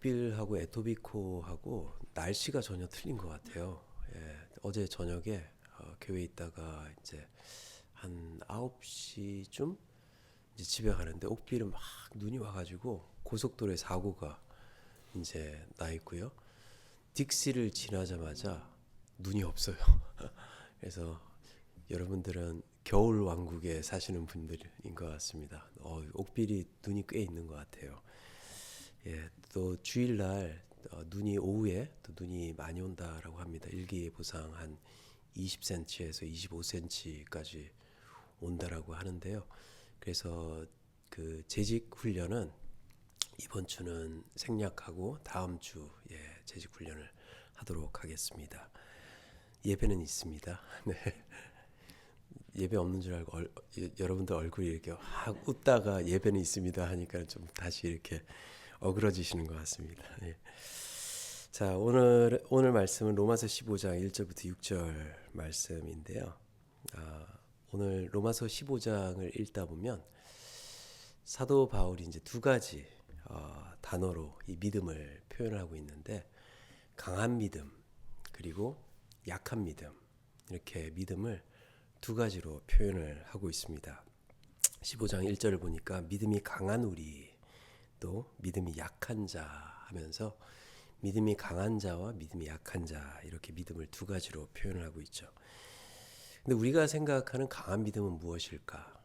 옥빌하고 에토비코하고 날씨가 전혀 틀린 것 같아요. 예, 어제 저녁에 교회에 있다가 이제 한 9시쯤 이제 집에 가는데 옥빌은 막 눈이 와가지고 고속도로에 사고가 이제 나 있고요. 딕시를 지나자마자 눈이 없어요. 그래서 여러분들은 겨울 왕국에 사시는 분들인 것 같습니다. 옥빌이 눈이 꽤 있는 것 같아요. 예, 또 주일날 눈이 오후에 또 눈이 많이 온다라고 합니다. 일기예보상 한 20cm에서 25cm까지 온다라고 하는데요. 그래서 그 재직 훈련은 이번 주는 생략하고 다음 주 재직 훈련을 하도록 하겠습니다. 예배는 있습니다. 네. 예배 없는 줄 알고 여러분들 얼굴이 이렇게 확 웃다가 예배는 있습니다 하니까 좀 다시 이렇게 어그러지시는 것 같습니다. 예. 자, 오늘 말씀은 로마서 15장 1절부터 6절 말씀인데요. 오늘 로마서 15장을 읽다 보면 사도 바울이 이제 두 가지 단어로 이 믿음을 표현하고 있는데, 강한 믿음 그리고 약한 믿음, 이렇게 믿음을 두 가지로 표현을 하고 있습니다. 15장 1절을 보니까 믿음이 강한 우리, 또 믿음이 약한 자 하면서 믿음이 강한 자와 믿음이 약한 자, 이렇게 믿음을 두 가지로 표현을 하고 있죠. 근데 우리가 생각하는 강한 믿음은 무엇일까?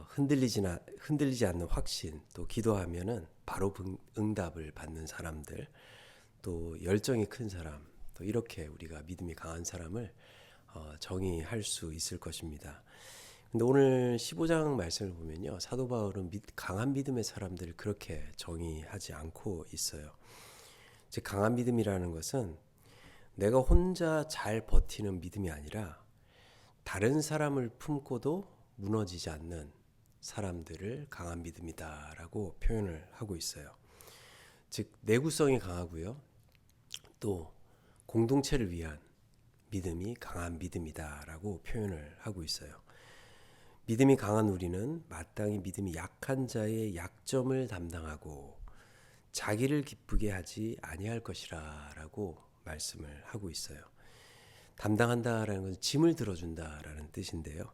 흔들리지 않는 확신, 또 기도하면은 바로 응답을 받는 사람들, 또 열정이 큰 사람, 또 이렇게 우리가 믿음이 강한 사람을 정의할 수 있을 것입니다. 근데 오늘 15장 말씀을 보면요, 사도 바울은 강한 믿음의 사람들을 그렇게 정의하지 않고 있어요. 즉, 강한 믿음이라는 것은 내가 혼자 잘 버티는 믿음이 아니라 다른 사람을 품고도 무너지지 않는 사람들을 강한 믿음이다라고 표현을 하고 있어요. 즉, 내구성이 강하고요, 또 공동체를 위한 믿음이 강한 믿음이다라고 표현을 하고 있어요. 믿음이 강한 우리는 마땅히 믿음이 약한 자의 약점을 담당하고 자기를 기쁘게 하지 아니할 것이라라고 말씀을 하고 있어요. 담당한다라는 것은 짐을 들어준다라는 뜻인데요.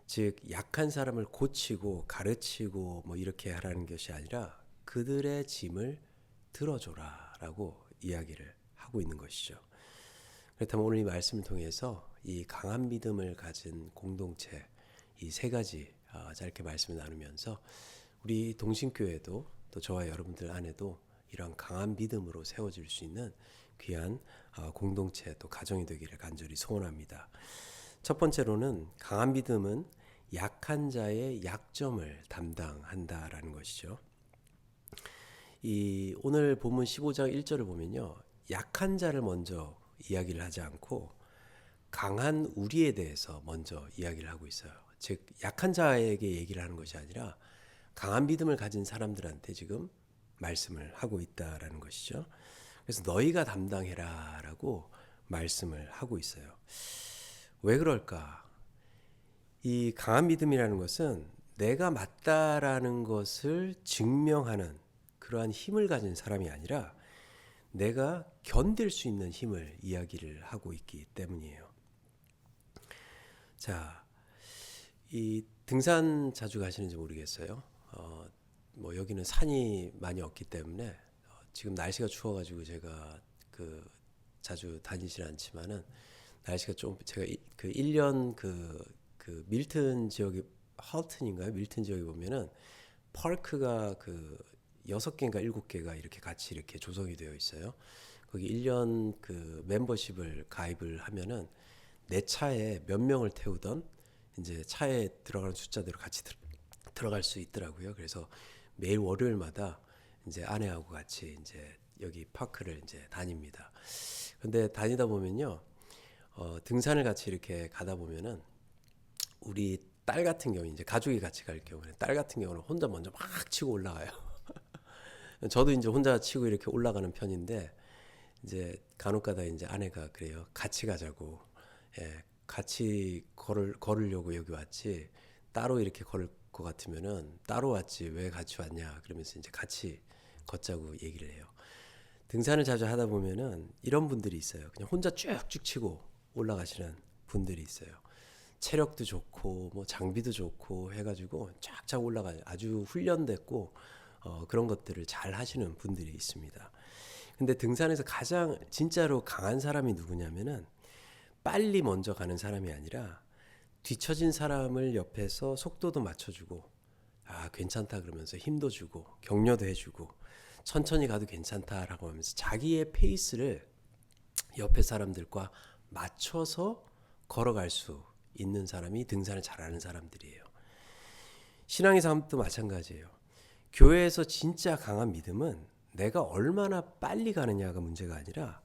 즉, 약한 사람을 고치고 가르치고 뭐 이렇게 하라는 것이 아니라 그들의 짐을 들어줘라라고 이야기를 하고 있는 것이죠. 그렇다면 오늘 이 말씀을 통해서 이 강한 믿음을 가진 공동체, 이 세 가지 짧게 말씀을 나누면서 우리 동신교회도 또 저와 여러분들 안에도 이런 강한 믿음으로 세워질 수 있는 귀한 공동체, 또 가정이 되기를 간절히 소원합니다. 첫 번째로는 강한 믿음은 약한 자의 약점을 담당한다라는 것이죠. 이 오늘 본문 15장 1절을 보면요, 약한 자를 먼저 이야기를 하지 않고 강한 우리에 대해서 먼저 이야기를 하고 있어요. 즉, 약한 자에게 얘기를 하는 것이 아니라 강한 믿음을 가진 사람들한테 지금 말씀을 하고 있다라는 것이죠. 그래서 너희가 담당해라라고 말씀을 하고 있어요. 왜 그럴까? 이 강한 믿음이라는 것은 내가 맞다라는 것을 증명하는 그러한 힘을 가진 사람이 아니라 내가 견딜 수 있는 힘을 이야기를 하고 있기 때문이에요. 자, 이 등산 자주 가시는지 모르겠어요. 뭐 여기는 산이 많이 없기 때문에 지금 날씨가 추워가지고 제가 자주 다니질 않지만은, 날씨가 좀 제가 그 1년 그 밀튼 지역이, 하우튼인가요? 밀튼 지역에 보면은 파크가 6개인가 7개가 이렇게 같이 이렇게 조성이 되어 있어요. 거기 1년 그 멤버십을 가입을 하면은 내 차에 몇 명을 태우던 이제 차에 들어가는 숫자대로 같이 들어갈 수 있더라고요. 그래서 매일 월요일마다 이제 아내하고 같이 이제 여기 파크를 이제 다닙니다. 근데 다니다 보면요, 등산을 같이 이렇게 가다 보면은 우리 딸 같은 경우, 이제 가족이 같이 갈 경우는, 딸 같은 경우는 혼자 먼저 막 치고 올라가요. 저도 이제 혼자 치고 이렇게 올라가는 편인데, 이제 간혹가다 이제 아내가 그래요. 같이 가자고. 예, 같이 걸으려고 여기 왔지. 따로 이렇게 걸을 것 같으면은 따로 왔지 왜 같이 왔냐. 그러면서 이제 같이 걷자고 얘기를 해요. 등산을 자주 하다 보면은 이런 분들이 있어요. 그냥 혼자 쭉쭉 치고 올라가시는 분들이 있어요. 체력도 좋고 뭐 장비도 좋고 해가지고 쫙쫙 올라가요. 아주 훈련됐고 그런 것들을 잘 하시는 분들이 있습니다. 근데 등산에서 가장 진짜로 강한 사람이 누구냐면은 빨리 먼저 가는 사람이 아니라 뒤처진 사람을 옆에서 속도도 맞춰주고 괜찮다 그러면서 힘도 주고 격려도 해주고 천천히 가도 괜찮다라고 하면서 자기의 페이스를 옆에 사람들과 맞춰서 걸어갈 수 있는 사람이 등산을 잘하는 사람들이에요. 신앙의 삶도 마찬가지예요. 교회에서 진짜 강한 믿음은 내가 얼마나 빨리 가느냐가 문제가 아니라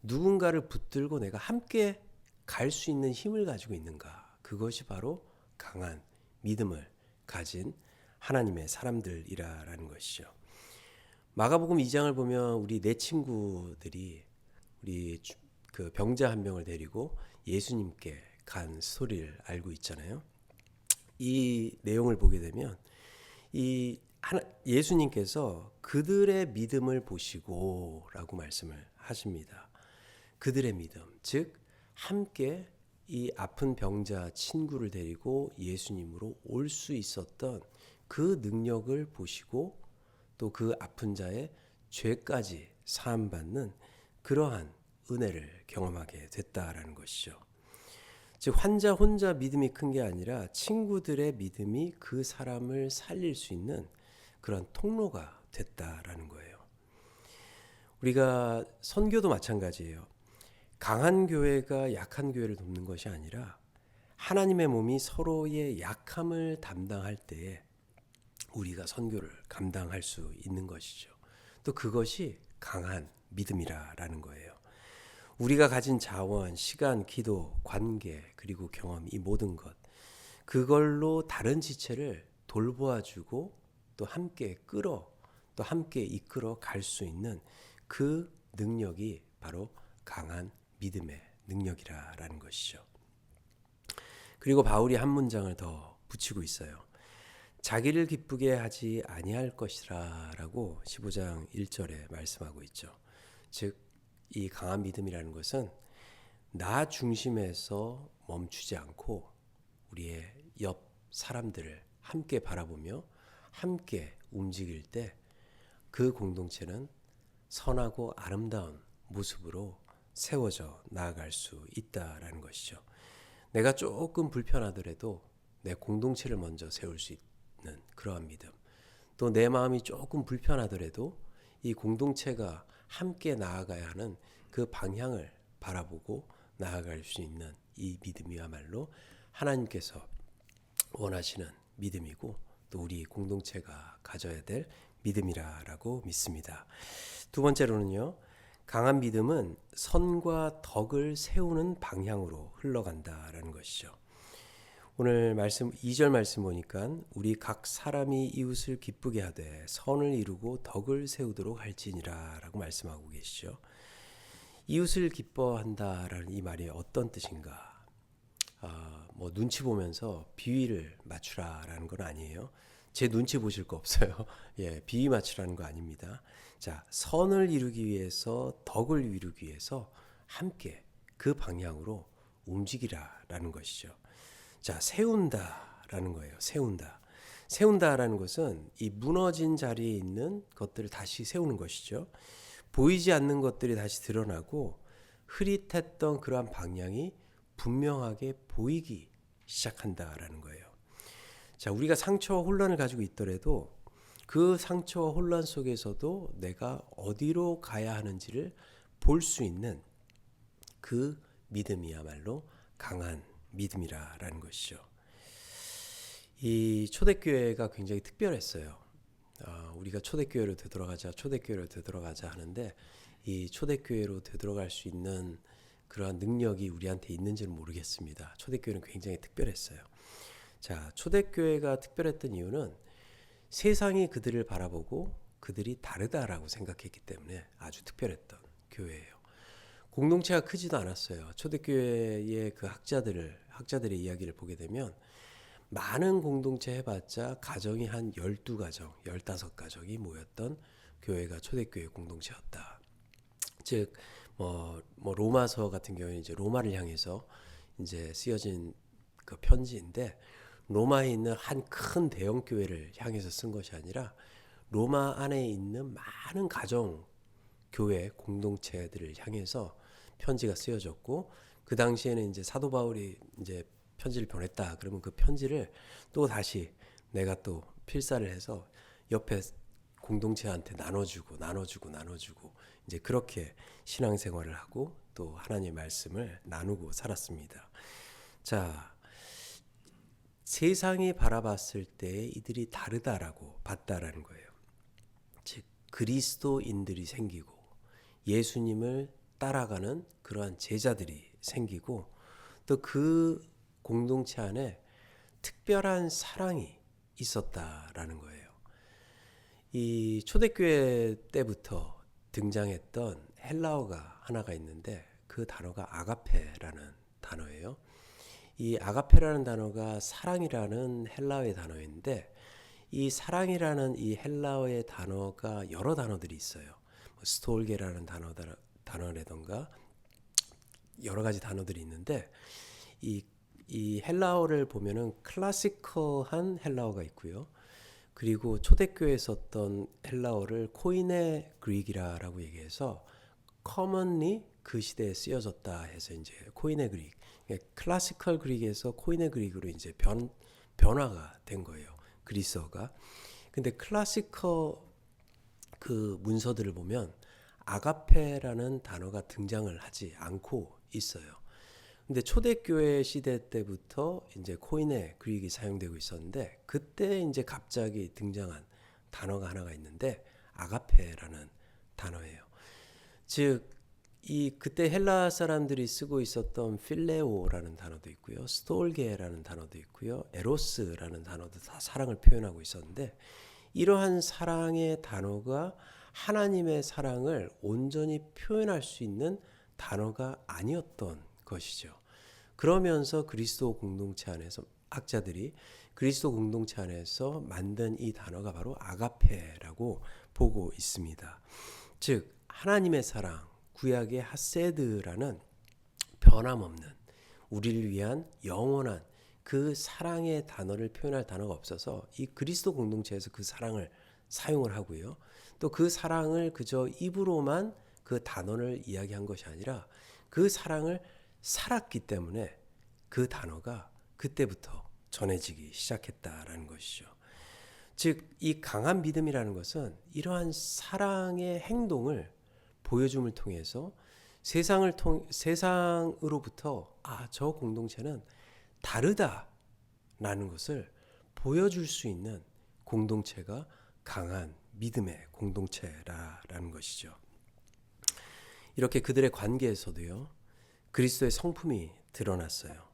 누군가를 붙들고 내가 함께 갈 수 있는 힘을 가지고 있는가. 그것이 바로 강한 믿음을 가진 하나님의 사람들이라는 것이죠. 마가복음 2장을 보면 우리 네 친구들이 우리 그 병자 한 명을 데리고 예수님께 간 스토리를 알고 있잖아요. 이 내용을 보게 되면 예수님께서 그들의 믿음을 보시고라고 말씀을 하십니다. 그들의 믿음, 즉 함께 이 아픈 병자 친구를 데리고 예수님으로 올 수 있었던 그 능력을 보시고 또 그 아픈 자의 죄까지 사함받는 그러한 은혜를 경험하게 됐다라는 것이죠. 즉 환자 혼자 믿음이 큰 게 아니라 친구들의 믿음이 그 사람을 살릴 수 있는 그런 통로가 됐다라는 거예요. 우리가 선교도 마찬가지예요. 강한 교회가 약한 교회를 돕는 것이 아니라 하나님의 몸이 서로의 약함을 담당할 때에 우리가 선교를 감당할 수 있는 것이죠. 또 그것이 강한 믿음이라는 거예요. 우리가 가진 자원, 시간, 기도, 관계, 그리고 경험, 이 모든 것, 그걸로 다른 지체를 돌보아주고 또 함께 또 함께 이끌어 갈 수 있는 그 능력이 바로 강한 믿음의 능력이라는 것이죠. 그리고 바울이 한 문장을 더 붙이고 있어요. 자기를 기쁘게 하지 아니할 것이라라고 15장 1절에 말씀하고 있죠. 즉 이 강한 믿음이라는 것은 나 중심에서 멈추지 않고 우리의 옆 사람들을 함께 바라보며 함께 움직일 때 그 공동체는 선하고 아름다운 모습으로 세워져 나아갈 수 있다라는 것이죠. 내가 조금 불편하더라도 내 공동체를 먼저 세울 수 있는 그러한 믿음, 또 내 마음이 조금 불편하더라도 이 공동체가 함께 나아가야 하는 그 방향을 바라보고 나아갈 수 있는 이 믿음이야말로 하나님께서 원하시는 믿음이고 또 우리 공동체가 가져야 될 믿음이라고 믿습니다. 두 번째로는요. 강한 믿음은 선과 덕을 세우는 방향으로 흘러간다라는 것이죠. 오늘 말씀 2절 말씀 보니까 우리 각 사람이 이웃을 기쁘게 하되 선을 이루고 덕을 세우도록 할지니라라고 말씀하고 계시죠. 이웃을 기뻐한다라는 이 말이 어떤 뜻인가? 뭐 눈치 보면서 비위를 맞추라라는 건 아니에요. 제 눈치 보실 거 없어요. 예, 비위 맞추라는 거 아닙니다. 자, 선을 이루기 위해서 덕을 이루기 위해서 함께 그 방향으로 움직이라라는 것이죠. 자, 세운다라는 거예요. 세운다라는 것은 이 무너진 자리에 있는 것들을 다시 세우는 것이죠. 보이지 않는 것들이 다시 드러나고 흐릿했던 그러한 방향이 분명하게 보이기 시작한다라는 거예요. 자, 우리가 상처와 혼란을 가지고 있더라도 그 상처와 혼란 속에서도 내가 어디로 가야 하는지를 볼 수 있는 그 믿음이야말로 강한 믿음이라는 것이죠. 이 초대교회가 굉장히 특별했어요. 우리가 초대교회로 되돌아가자 하는데 이 초대교회로 되돌아갈 수 있는 그러한 능력이 우리한테 있는지는 모르겠습니다. 초대교회는 굉장히 특별했어요. 자, 초대교회가 특별했던 이유는 세상이 그들을 바라보고 그들이 다르다라고 생각했기 때문에 아주 특별했던 교회예요. 공동체가 크지도 않았어요. 초대교회의 그 학자들의 이야기를 보게 되면 많은 공동체 해봤자 가정이 한 12가정, 15가정이 모였던 교회가 초대교회 공동체였다. 즉, 로마서 같은 경우에 이제 로마를 향해서 이제 쓰여진 그 편지인데, 로마에 있는 한 큰 대형 교회를 향해서 쓴 것이 아니라 로마 안에 있는 많은 가정 교회 공동체들을 향해서 편지가 쓰여졌고, 그 당시에는 이제 사도 바울이 이제 편지를 보냈다 그러면 그 편지를 또 다시 내가 또 필사를 해서 옆에 공동체한테 나눠주고 이제 그렇게 신앙생활을 하고 또 하나님의 말씀을 나누고 살았습니다. 자, 세상이 바라봤을 때 이들이 다르다라고 봤다라는 거예요. 즉, 그리스도인들이 생기고 예수님을 따라가는 그러한 제자들이 생기고 또 그 공동체 안에 특별한 사랑이 있었다라는 거예요. 이 초대교회 때부터 등장했던 헬라어가 하나가 있는데 그 단어가 아가페라는 단어예요. 이 아가페라는 단어가 사랑이라는 헬라어의 단어인데, 이 사랑이라는 이 헬라어의 단어가 여러 단어들이 있어요. 스톨게라는 단어라던가 여러 가지 단어들이 있는데, 이 헬라어를 보면은 클래시컬한 헬라어가 있고요. 그리고 초대교회에 썼던 헬라어를 코이네 그릭이라고 얘기해서 commonly 그 시대에 쓰여졌다 해서 이제 코이네 그릭, 클래시컬 그릭에서 코이네 그릭으로 이제 변화가 된 거예요. 그리스어가. 근데 클래시컬 그 문서들을 보면 아가페라는 단어가 등장을 하지 않고 있어요. 근데 초대교회 시대 때부터 이제 코이네 그릭이 사용되고 있었는데, 그때 이제 갑자기 등장한 단어가 하나가 있는데 아가페라는 단어예요. 즉, 그때 헬라 사람들이 쓰고 있었던 필레오라는 단어도 있고요, 스톨게라는 단어도 있고요, 에로스라는 단어도 다 사랑을 표현하고 있었는데, 이러한 사랑의 단어가 하나님의 사랑을 온전히 표현할 수 있는 단어가 아니었던 것이죠. 그러면서 그리스도 공동체 안에서 학자들이 그리스도 공동체 안에서 만든 이 단어가 바로 아가페라고 보고 있습니다. 즉, 하나님의 사랑, 구약의 하세드라는 변함없는 우리를 위한 영원한 그 사랑의 단어를 표현할 단어가 없어서 이 그리스도 공동체에서 그 사랑을 사용을 하고요. 또 그 사랑을 그저 입으로만 그 단어를 이야기한 것이 아니라 그 사랑을 살았기 때문에 그 단어가 그때부터 전해지기 시작했다라는 것이죠. 즉, 이 강한 믿음이라는 것은 이러한 사랑의 행동을 보여줌을 통해서 세상으로부터 저 공동체는 다르다라는 것을 보여줄 수 있는 공동체가 강한 믿음의 공동체라는 것이죠. 이렇게 그들의 관계에서도요, 그리스도의 성품이 드러났어요.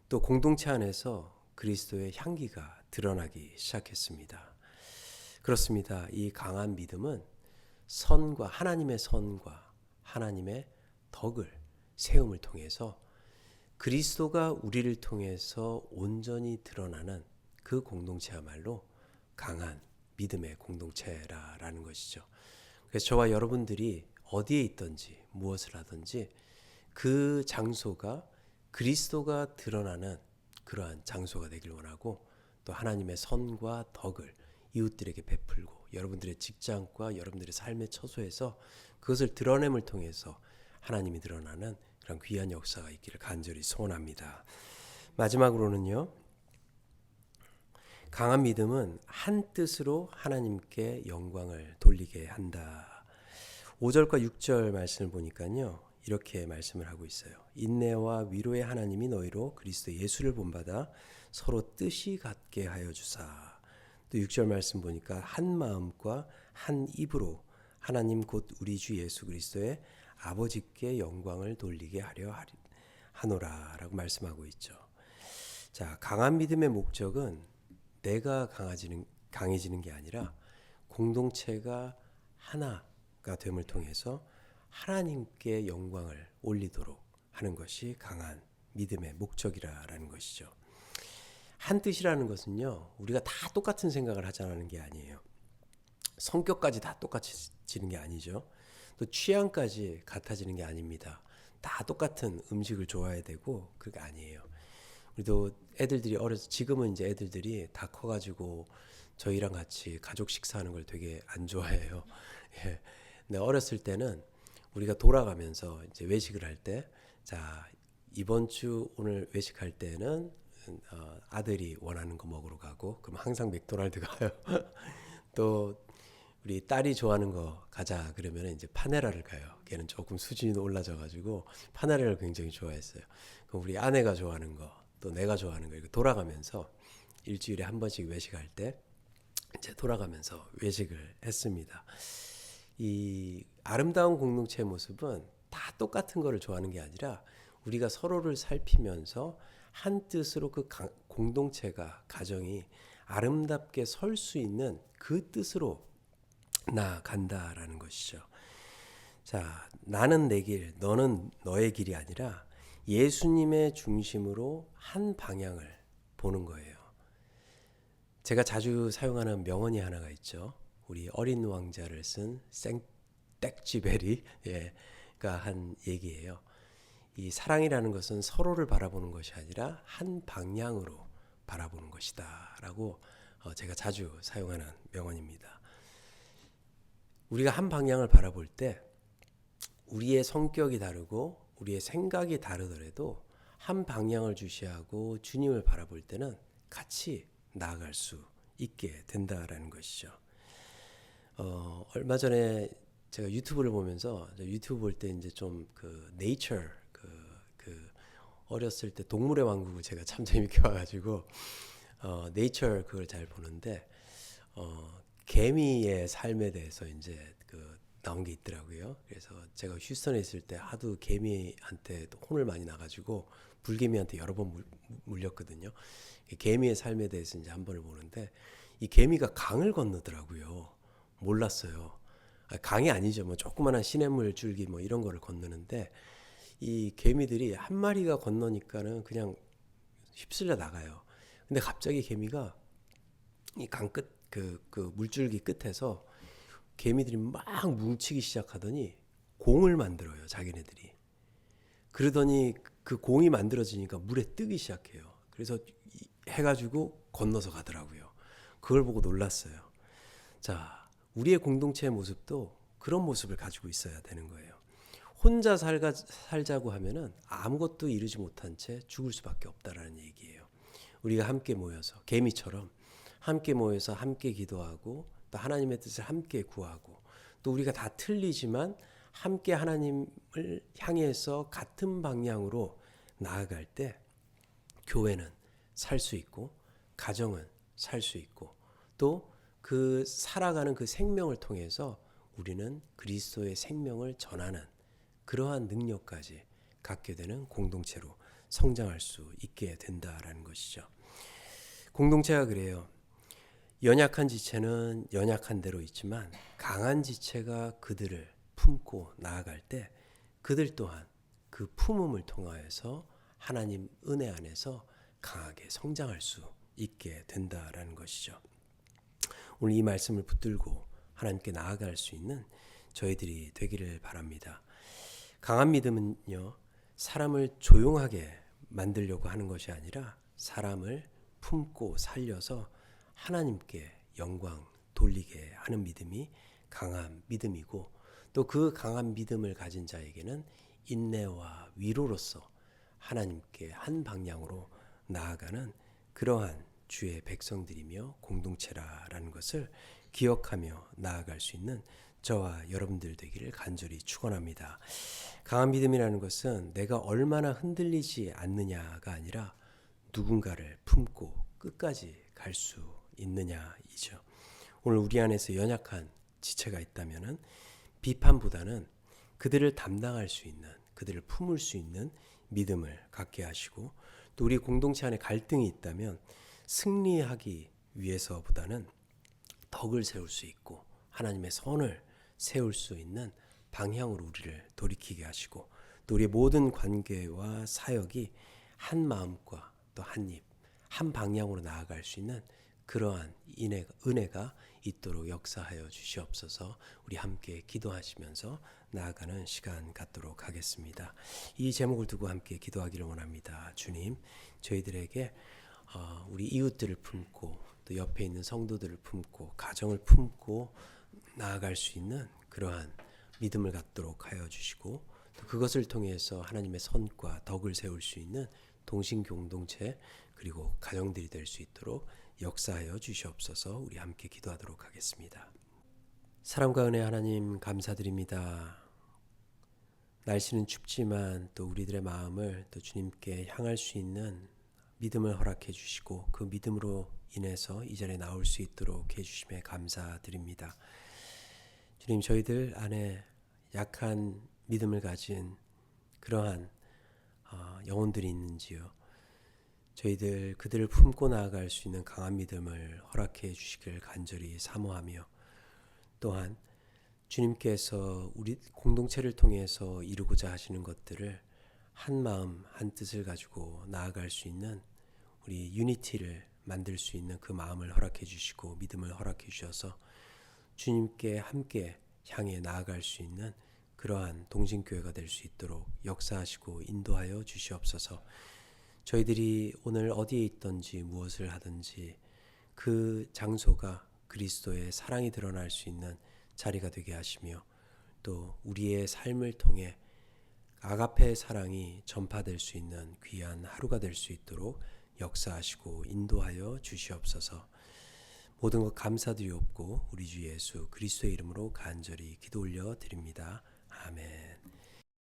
또 공동체 안에서 그리스도의 향기가 드러나기 시작했습니다. 그렇습니다. 이 강한 믿음은 하나님의 선과 하나님의 덕을 세움을 통해서 그리스도가 우리를 통해서 온전히 드러나는 그 공동체야말로 강한 믿음의 공동체라는 것이죠. 그래서 저와 여러분들이 어디에 있든지 무엇을 하든지 그 장소가 그리스도가 드러나는 그러한 장소가 되길 원하고, 또 하나님의 선과 덕을 이웃들에게 베풀고 여러분들의 직장과 여러분들의 삶의 처소에서 그것을 드러냄을 통해서 하나님이 드러나는 그런 귀한 역사가 있기를 간절히 소원합니다. 마지막으로는요, 강한 믿음은 한 뜻으로 하나님께 영광을 돌리게 한다. 5절과 6절 말씀을 보니까요, 이렇게 말씀을 하고 있어요. 인내와 위로의 하나님이 너희로 그리스도 예수를 본받아 서로 뜻이 같게 하여 주사. 또 6절 말씀 보니까 한 마음과 한 입으로 하나님 곧 우리 주 예수 그리스도의 아버지께 영광을 돌리게 하려 하노라 라고 말씀하고 있죠. 자, 강한 믿음의 목적은 내가 강해지는 게 아니라 공동체가 하나가 됨을 통해서 하나님께 영광을 올리도록 하는 것이 강한 믿음의 목적이라는 것이죠. 한 뜻이라는 것은요, 우리가 다 똑같은 생각을 하자는 게 아니에요. 성격까지 다 똑같아지는 게 아니죠. 또 취향까지 같아지는 게 아닙니다. 다 똑같은 음식을 좋아해야 되고 그게 아니에요. 우리도 애들들이 어려서 지금은 이제 애들들이 다 커가지고 저희랑 같이 가족 식사하는 걸 되게 안 좋아해요. 예. 근데 어렸을 때는 우리가 돌아가면서 이제 외식을 할 때, 자 이번 주 오늘 외식할 때는 아들이 원하는 거 먹으러 가고, 그럼 항상 맥도날드 가요. 또 우리 딸이 좋아하는 거 가자 그러면 이제 파네라를 가요. 걔는 조금 수준이 올라져 가지고 파네라를 굉장히 좋아했어요. 그럼 우리 아내가 좋아하는 거, 또 내가 좋아하는 거, 이거 돌아가면서 일주일에 한 번씩 외식할 때 이제 돌아가면서 외식을 했습니다. 이 아름다운 공동체의 모습은 다 똑같은 거를 좋아하는 게 아니라 우리가 서로를 살피면서 한 뜻으로 그 공동체가, 가정이 아름답게 설 수 있는 그 뜻으로 나아간다라는 것이죠. 자, 나는 내 길, 너는 너의 길이 아니라 예수님의 중심으로 한 방향을 보는 거예요. 제가 자주 사용하는 명언이 하나가 있죠. 우리 어린 왕자를 쓴 생텍쥐베리가 한 얘기예요. 이 사랑이라는 것은 서로를 바라보는 것이 아니라 한 방향으로 바라보는 것이다 라고 제가 자주 사용하는 명언입니다. 우리가 한 방향을 바라볼 때 우리의 성격이 다르고 우리의 생각이 다르더라도 한 방향을 주시하고 주님을 바라볼 때는 같이 나아갈 수 있게 된다라는 것이죠. 얼마 전에 제가 유튜브를 보면서, 유튜브 볼 때 이제 좀 그 네이처, 그 어렸을 때 동물의 왕국을 제가 참 재밌게 봐가지고 네이처 그걸 잘 보는데 개미의 삶에 대해서 이제 그 나온 게 있더라고요. 그래서 제가 휴스턴에 있을 때 하도 개미한테 혼을 많이 나가지고 불개미한테 여러 번 물렸거든요. 개미의 삶에 대해서 이제 한 번을 보는데 이 개미가 강을 건너더라고요. 몰랐어요. 강이 아니죠. 뭐 조그마한 시냇물 줄기 뭐 이런 거를 건너는데 이 개미들이 한 마리가 건너니까는 그냥 휩쓸려 나가요. 근데 갑자기 개미가 이 강 끝, 그 물줄기 끝에서 개미들이 막 뭉치기 시작하더니 공을 만들어요, 자기네들이. 그러더니 그 공이 만들어지니까 물에 뜨기 시작해요. 그래서 해가지고 건너서 가더라고요. 그걸 보고 놀랐어요. 자, 우리의 공동체의 모습도 그런 모습을 가지고 있어야 되는 거예요. 혼자 살자고 하면은 아무것도 이루지 못한 채 죽을 수밖에 없다라는 얘기예요. 우리가 함께 모여서 개미처럼 함께 모여서 함께 기도하고 또 하나님의 뜻을 함께 구하고 또 우리가 다 틀리지만 함께 하나님을 향해서 같은 방향으로 나아갈 때 교회는 살 수 있고 가정은 살 수 있고 또 그 살아가는 그 생명을 통해서 우리는 그리스도의 생명을 전하는 그러한 능력까지 갖게 되는 공동체로 성장할 수 있게 된다라는 것이죠. 공동체가 그래요. 연약한 지체는 연약한 대로 있지만 강한 지체가 그들을 품고 나아갈 때 그들 또한 그 품음을 통하여서 하나님 은혜 안에서 강하게 성장할 수 있게 된다라는 것이죠. 오늘 이 말씀을 붙들고 하나님께 나아갈 수 있는 저희들이 되기를 바랍니다. 강한 믿음은요, 사람을 조용하게 만들려고 하는 것이 아니라 사람을 품고 살려서 하나님께 영광 돌리게 하는 믿음이 강한 믿음이고 또 그 강한 믿음을 가진 자에게는 인내와 위로로서 하나님께 한 방향으로 나아가는 그러한 주의 백성들이며 공동체라는 것을 기억하며 나아갈 수 있는 저와 여러분들 되기를 간절히 축원합니다. 강한 믿음이라는 것은 내가 얼마나 흔들리지 않느냐가 아니라 누군가를 품고 끝까지 갈 수 있느냐이죠. 오늘 우리 안에서 연약한 지체가 있다면은 비판보다는 그들을 담당할 수 있는, 그들을 품을 수 있는 믿음을 갖게 하시고 또 우리 공동체 안에 갈등이 있다면 승리하기 위해서보다는 덕을 세울 수 있고 하나님의 선을 세울 수 있는 방향으로 우리를 돌이키게 하시고 또 우리의 모든 관계와 사역이 한 마음과 또 한 입, 한 방향으로 나아갈 수 있는 그러한 은혜가 있도록 역사하여 주시옵소서. 우리 함께 기도하시면서 나아가는 시간 갖도록 하겠습니다. 이 제목을 두고 함께 기도하기를 원합니다. 주님, 저희들에게 우리 이웃들을 품고 또 옆에 있는 성도들을 품고 가정을 품고 나아갈 수 있는 그러한 믿음을 갖도록 하여 주시고, 또 그것을 통해서 하나님의 선과 덕을 세울 수 있는 동신공동체 그리고 가정들이 될 수 있도록 역사하여 주시옵소서. 우리 함께 기도하도록 하겠습니다. 사랑과 은혜 하나님 감사드립니다. 날씨는 춥지만 또 우리들의 마음을 또 주님께 향할 수 있는 믿음을 허락해 주시고, 그 믿음으로 인해서 이 자리에 나올 수 있도록 해주심에 감사드립니다. 주님, 저희들 안에 약한 믿음을 가진 그러한 영혼들이 있는지요. 저희들 그들을 품고 나아갈 수 있는 강한 믿음을 허락해 주시길 간절히 사모하며, 또한 주님께서 우리 공동체를 통해서 이루고자 하시는 것들을 한 마음 한 뜻을 가지고 나아갈 수 있는 우리 유니티를 만들 수 있는 그 마음을 허락해 주시고 믿음을 허락해 주셔서 주님께 함께 향해 나아갈 수 있는 그러한 동신교회가 될 수 있도록 역사하시고 인도하여 주시옵소서. 저희들이 오늘 어디에 있든지 무엇을 하든지 그 장소가 그리스도의 사랑이 드러날 수 있는 자리가 되게 하시며, 또 우리의 삶을 통해 아가페의 사랑이 전파될 수 있는 귀한 하루가 될 수 있도록 역사하시고 인도하여 주시옵소서. 모든 것 감사드리옵고 우리 주 예수 그리스도의 이름으로 간절히 기도 올려 드립니다. 아멘.